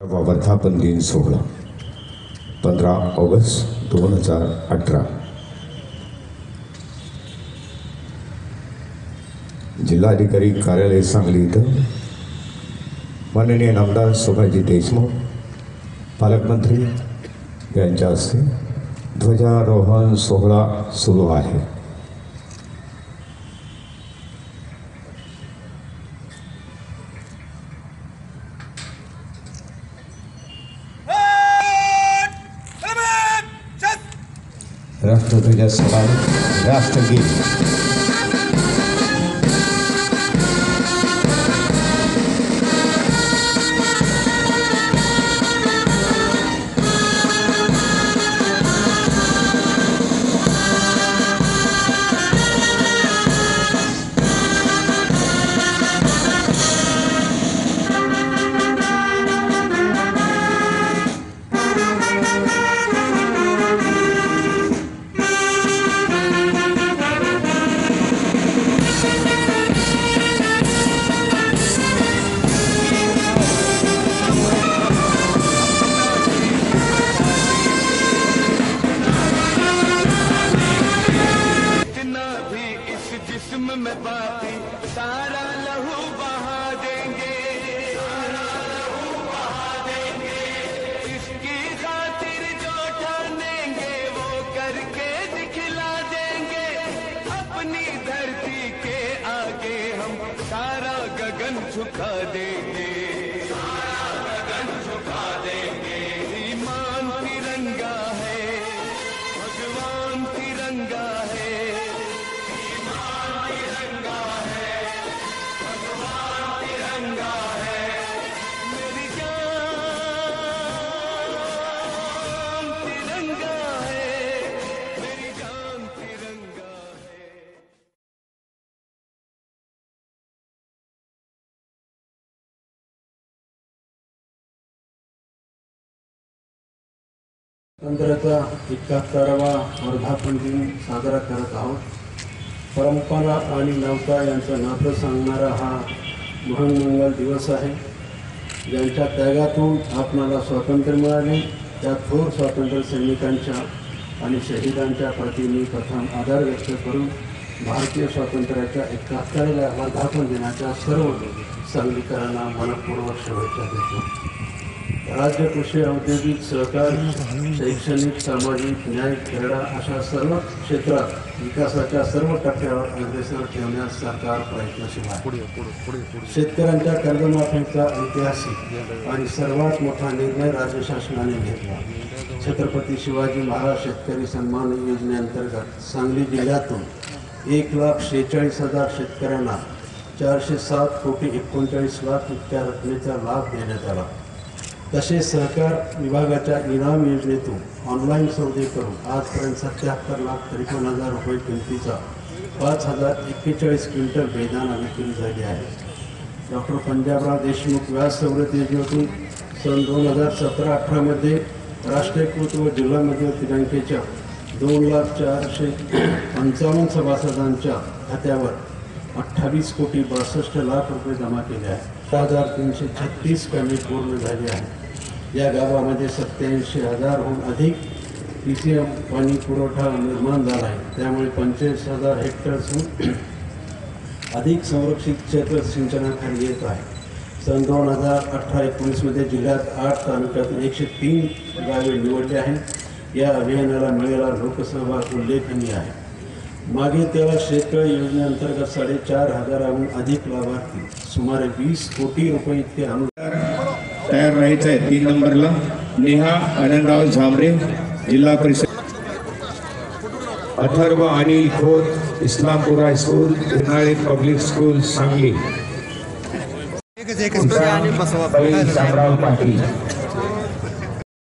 वर्धापन दिन सोहळा 15 ऑगस्ट 2018 जिल्हाधिकारी कार्यालय सांगली इथं माननीय नामदार शोभाजी देशमुख पालकमंत्री यांच्या हस्ते ध्वजारोहण सोहळा सुरू आहे। राष्ट्रध्वजासह राष्ट्रगीत में बाकी सारा लहू बहा देंगे, इसकी खातिर जो ठानेंगे वो करके दिखला देंगे। अपनी धरती के आगे हम सारा गगन झुका देंगे, ईमान तिरंगा है, भगवान तिरंगा है। स्वातंत्र्याचा 71वा वर्धापन दिन साजरा करत आहोत। परंपरा आणि नौका यांचं नातं सांगणारा हा महान दिवस आहे। ज्यांच्या त्यागातून आपणाला स्वातंत्र्य मिळाले त्या थोर स्वातंत्र्य सैनिकांच्या आणि शहीदांच्या प्रती मी प्रथम आदर व्यक्त करून भारतीय स्वातंत्र्याच्या 71व्या वर्धापन दिनाच्या सर्व सांगलीकरांना मनपूर्वक शुभेच्छा देतो। राज्य कृषी औद्योगिक सहकार शैक्षणिक सामाजिक न्याय क्रीडा अशा सर्व क्षेत्रात विकासाच्या सर्व टप्प्यावर अग्रेसर ठेवण्यास सरकार प्रयत्नशील आहे। शेतकऱ्यांच्या कर्जमाफीचा ऐतिहासिक आणि सर्वात मोठा निर्णय राज्य शासनाने घेतला। छत्रपती शिवाजी महाराज शेतकरी सन्मान योजनेअंतर्गत सांगली जिल्ह्यातून 1,46,000 शेतकऱ्यांना 407 कोटी 39 लाख इतक्या रकमेचा लाभ देण्यात आला। तसेच सहकार विभागाच्या इनाम योजनेतून ऑनलाईन सौदे करून आजपर्यंत 77,53,000 रुपये किमतीचा 5,041 क्विंटल बेदाणा विक्री झाली आहे। डॉक्टर पंजाबराव देशमुख व्याज सवलत योजनेतून सन 2017-18 मध्ये राष्ट्रीयकृत व जिल्हा मध्यवर्ती बँकेच्या 2,04,55 सभासदांच्या खात्यावर 28 कोटी 62 लाख रुपये जमा केले आहेत। 6,336 कामे पूर्ण झाली आहेत। या गावामध्ये 87,000हून अधिक PCM पाणी पुरवठा निर्माण झाला आहे। त्यामुळे 45,000 हेक्टरहून अधिक संरक्षित क्षेत्र सिंचनाखाली येत आहे। सन 2018-19 मध्ये जिल्ह्यात 8 तालुक्यातून 103 गावे निवडली आहेत। या अभियानाला मिळालेला लोकसहभाग उल्लेखनीय आहे। मागे तेव्हा शेतकरी योजनेअंतर्गत 4,500हून अधिक लाभार्थी सुमारे 20 कोटी रुपये इतके तयार राहायचं आहे। 3 नंबरला नेहा आनंदराव झांबरे जिल्हा परिषद, अथर्व अनिल खोत इस्लामपूर हायस्कूल उन्हाळे पब्लिक स्कूल सांगली, शामराव पाटील